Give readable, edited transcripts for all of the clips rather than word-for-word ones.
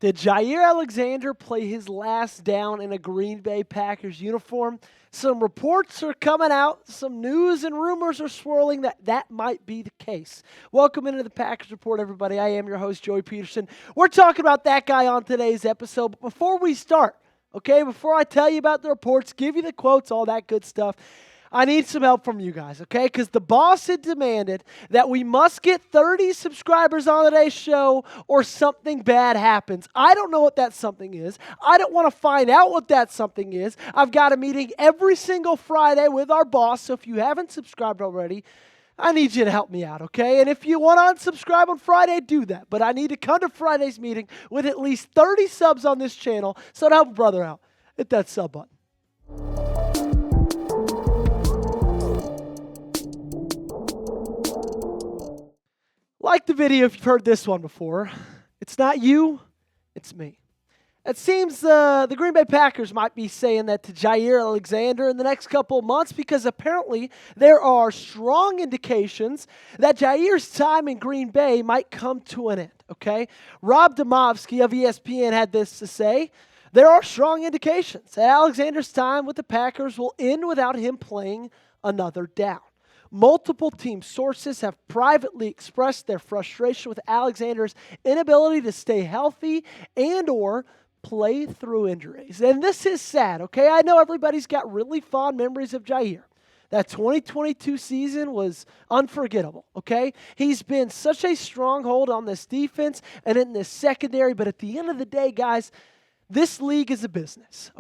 Did Jaire Alexander play his last down in a Green Bay Packers uniform? Some reports are coming out, some news and rumors are swirling that might be the case. Welcome into the Packers Report, everybody. I am your host, Joey Petersen. We're talking about that guy on today's episode. But before we start, before I tell you about the reports, give you the quotes, all that good stuff, I need some help from you guys, because the boss had demanded that we must get 30 subscribers on today's show or something bad happens. I don't know what that something is. I don't want to find out what that something is. I've got a meeting every single Friday with our boss, so if you haven't subscribed already, I need you to help me out, And if you want to unsubscribe on Friday, do that. But I need to come to Friday's meeting with at least 30 subs on this channel, so to help a brother out, hit that sub button. Like the video if you've heard this one before. It's not you, it's me. It seems the Green Bay Packers might be saying that to Jaire Alexander in the next couple of months because apparently there are strong indications that Jaire's time in Green Bay might come to an end, Rob Demovsky of ESPN had this to say. There are strong indications that Alexander's time with the Packers will end without him playing another down. Multiple team sources have privately expressed their frustration with Alexander's inability to stay healthy and or play through injuries. And this is sad, I know everybody's got really fond memories of Jaire. That 2022 season was unforgettable, He's been such a stronghold on this defense and in this secondary, but at the end of the day, guys, this league is a business,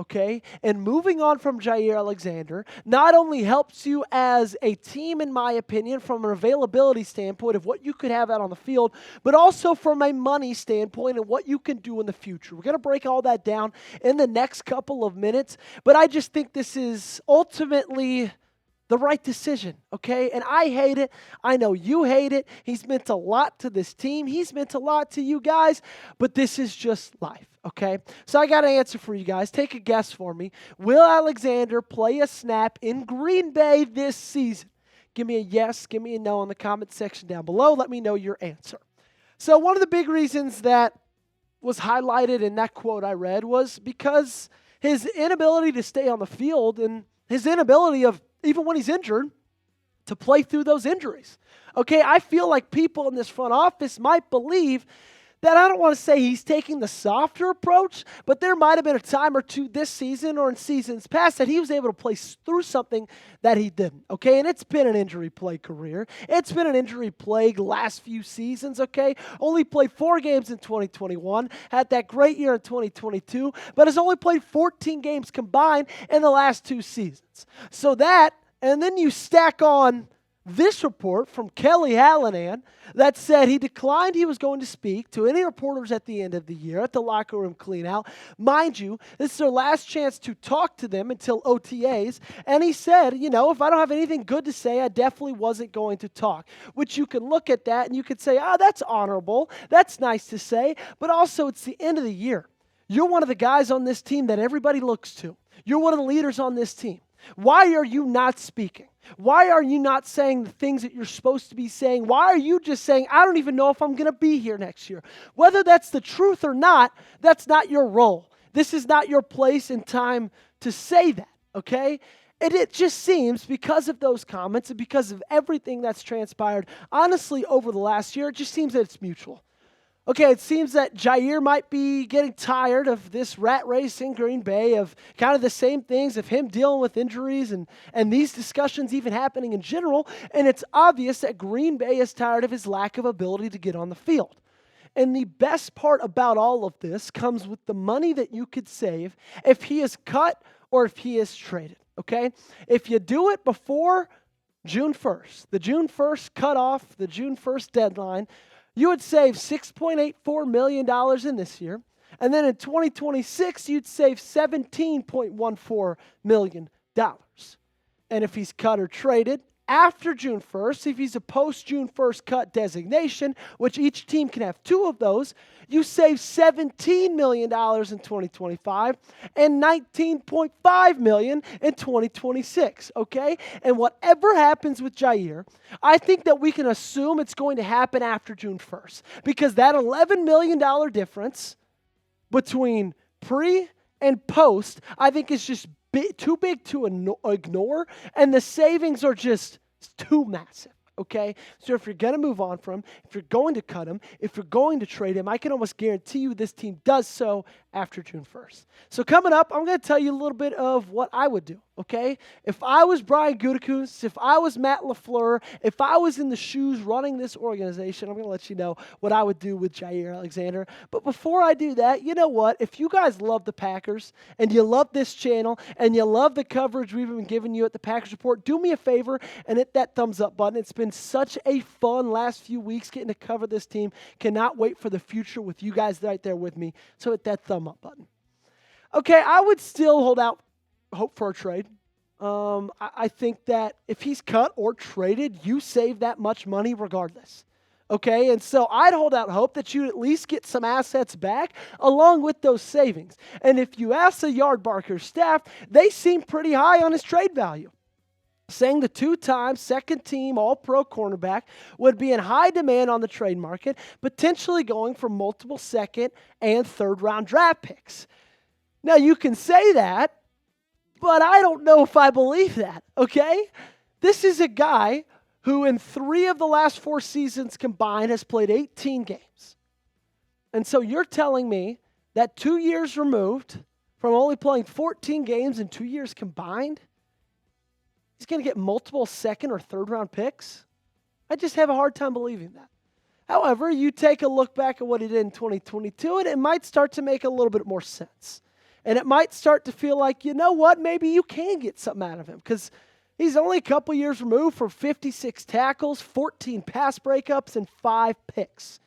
And moving on from Jaire Alexander not only helps you as a team, in my opinion, from an availability standpoint of what you could have out on the field, but also from a money standpoint and what you can do in the future. We're going to break all that down in the next couple of minutes, but I just think this is ultimately the right decision, And I hate it. I know you hate it. He's meant a lot to this team. He's meant a lot to you guys, but this is just life, So I got an answer for you guys. Take a guess for me. Will Alexander play a snap in Green Bay this season? Give me a yes, give me a no in the comment section down below. Let me know your answer. So one of the big reasons that was highlighted in that quote I read was because his inability to stay on the field and his inability of, even when he's injured, to play through those injuries. I feel like people in this front office might believe that I don't want to say he's taking the softer approach, but there might have been a time or two this season or in seasons past that he was able to play through something that he didn't, And it's been an injury-plagued career. It's been an injury-plagued last few seasons, Only played 4 games in 2021, had that great year in 2022, but has only played 14 games combined in the last 2 seasons. So that, and then you stack on this report from Kelly Hallinan that said he declined he was going to speak to any reporters at the end of the year at the locker room cleanout. Mind you, this is their last chance to talk to them until OTAs. And he said, if I don't have anything good to say, I definitely wasn't going to talk. Which you can look at that and you could say, that's honorable. That's nice to say. But also, it's the end of the year. You're one of the guys on this team that everybody looks to. You're one of the leaders on this team. Why are you not speaking? Why are you not saying the things that you're supposed to be saying? Why are you just saying, I don't even know if I'm going to be here next year? Whether that's the truth or not, that's not your role. This is not your place and time to say that, And it just seems, because of those comments and because of everything that's transpired, honestly, over the last year, it just seems that it's mutual. It seems that Jaire might be getting tired of this rat race in Green Bay, of kind of the same things, of him dealing with injuries and these discussions even happening in general. And it's obvious that Green Bay is tired of his lack of ability to get on the field. And the best part about all of this comes with the money that you could save if he is cut or if he is traded, If you do it before June 1st, the June 1st cutoff, the June 1st deadline, you would save $6.84 million in this year. And then in 2026, you'd save $17.14 million. And if he's cut or traded after June 1st, if he's a post-June 1st cut designation, which each team can have 2 of those, you save $17 million in 2025 and $19.5 million in 2026, And whatever happens with Jaire, I think that we can assume it's going to happen after June 1st because that $11 million difference between pre and post, I think is just too big to ignore, and the savings are just too massive. Okay, so if you're going to move on from him, if you're going to cut him, if you're going to trade him, I can almost guarantee you this team does so after June 1st. So coming up, I'm going to tell you a little bit of what I would do, okay? If I was Brian Gutekunst, if I was Matt LaFleur, if I was in the shoes running this organization, I'm going to let you know what I would do with Jaire Alexander. But before I do that, you know what? If you guys love the Packers and you love this channel and you love the coverage we've been giving you at the Packers Report, do me a favor and hit that thumbs up button. It's been such a fun last few weeks getting to cover this team. Cannot wait for the future with you guys right there with me. So hit that thumb up button. Okay, I would still hold out hope for a trade. I think that if he's cut or traded, you save that much money regardless. Okay, and so I'd hold out hope that you'd at least get some assets back along with those savings. And if you ask the Yardbarker staff, they seem pretty high on his trade value, saying the two-time second-team All-Pro cornerback would be in high demand on the trade market, potentially going for multiple second- and third-round draft picks. Now, you can say that, but I don't know if I believe that, okay? This is a guy who in 3 of the last 4 seasons combined has played 18 games. And so you're telling me that 2 years removed from only playing 14 games in 2 years combined, he's going to get multiple second- or third-round picks? I just have a hard time believing that. However, you take a look back at what he did in 2022, and it might start to make a little bit more sense. And it might start to feel like, you know what, maybe you can get something out of him because he's only a couple years removed from 56 tackles, 14 pass breakups, and 5 picks.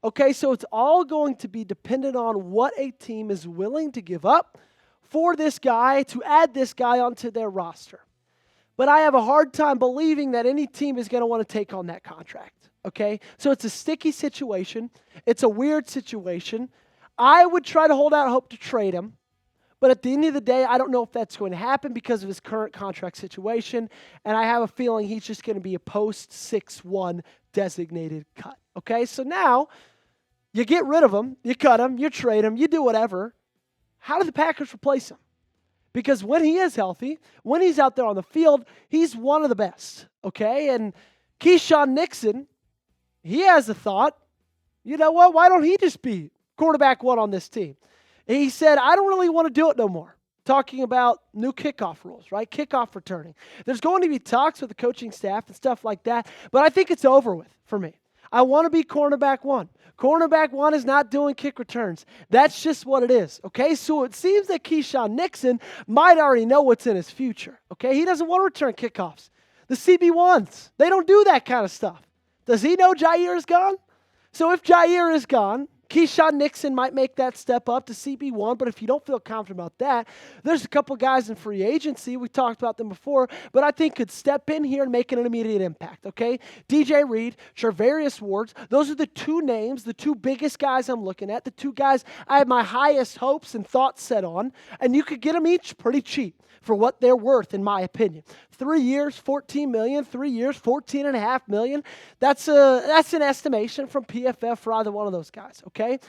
Okay, so it's all going to be dependent on what a team is willing to give up for this guy, to add this guy onto their roster. But I have a hard time believing that any team is going to want to take on that contract, okay? So it's a sticky situation. It's a weird situation. I would try to hold out hope to trade him. But at the end of the day, I don't know if that's going to happen because of his current contract situation. And I have a feeling he's just going to be a post-6-1 designated cut. Okay, so now you get rid of him, you cut him, you trade him, you do whatever. How do the Packers replace him? Because when he is healthy, when he's out there on the field, he's one of the best. Okay, and Keyshawn Nixon, he has a thought. You know what? Why don't he just be quarterback 1 on this team? He said, I don't really want to do it no more. Talking about new kickoff rules, right? Kickoff returning. There's going to be talks with the coaching staff and stuff like that, but I think it's over with for me. I want to be cornerback 1. Cornerback 1 is not doing kick returns. That's just what it is, okay? So it seems that Keyshawn Nixon might already know what's in his future, okay? He doesn't want to return kickoffs. The CB1s, they don't do that kind of stuff. Does he know Jaire is gone? So if Jaire is gone, Keyshawn Nixon might make that step up to CB1, but if you don't feel confident about that, there's a couple guys in free agency. We talked about them before, but I think could step in here and make an immediate impact, okay? DJ Reed, Charvarius Ward, those are the 2 names, the 2 biggest guys I'm looking at, the 2 guys I have my highest hopes and thoughts set on, and you could get them each pretty cheap for what they're worth, in my opinion. 3 years, $14 million, 3 years, $14.5 million. That's an estimation from PFF for either one of those guys, okay?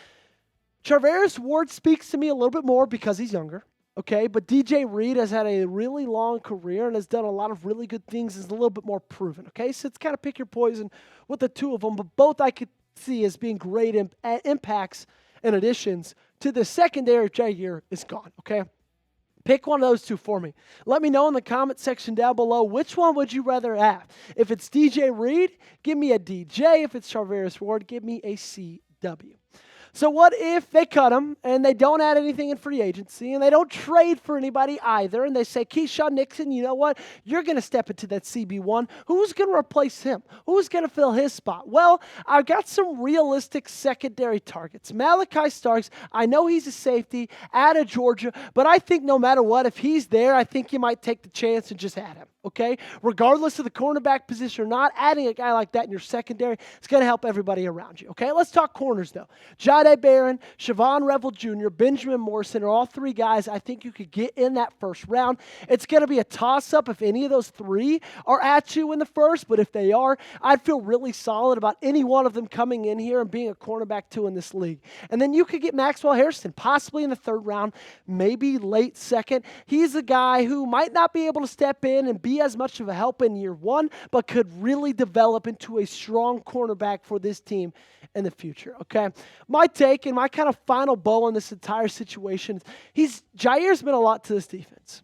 Charvarius Ward speaks to me a little bit more because he's younger, okay? But DJ Reed has had a really long career and has done a lot of really good things, is a little bit more proven, okay? So it's kind of pick your poison with the 2 of them, but both I could see as being great impacts and additions to the secondary. Jaire is gone, okay? Pick one of those 2 for me. Let me know in the comment section down below, which one would you rather have? If it's DJ Reed, give me a DJ. If it's Charvarius Ward, give me a CW. So what if they cut him and they don't add anything in free agency and they don't trade for anybody either and they say, Keyshawn Nixon, you know what? You're going to step into that CB1. Who's going to replace him? Who's going to fill his spot? Well, I've got some realistic secondary targets. Malachi Starks, I know he's a safety out of Georgia, but I think no matter what, if he's there, I think you might take the chance and just add him. okay? Regardless of the cornerback position or not, adding a guy like that in your secondary is going to help everybody around you, okay? Let's talk corners, though. Jaire Barron, Siobhan Revel Jr., Benjamin Morrison are all three guys I think you could get in that first round. It's going to be a toss-up if any of those three are at you in the first, but if they are, I'd feel really solid about any one of them coming in here and being a cornerback 2 in this league. And then you could get Maxwell Harrison, possibly in the third round, maybe late second. He's a guy who might not be able to step in and be as much of a help in year one, but could really develop into a strong cornerback for this team in the future, okay? My take and my kind of final bow on this entire situation is Jaire's meant a lot to this defense,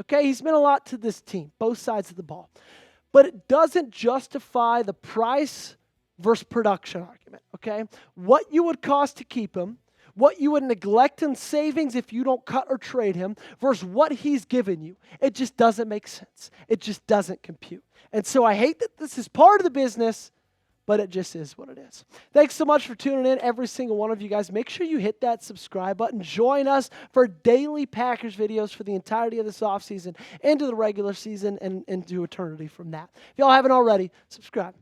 okay? He's meant a lot to this team, both sides of the ball. But it doesn't justify the price versus production argument, okay? What you would cost to keep him, what you would neglect in savings if you don't cut or trade him versus what he's given you. It just doesn't make sense. It just doesn't compute. And so I hate that this is part of the business, but it just is what it is. Thanks so much for tuning in, every single one of you guys. Make sure you hit that subscribe button. Join us for daily Packers videos for the entirety of this offseason, into the regular season, and into eternity from that. If y'all haven't already, subscribe.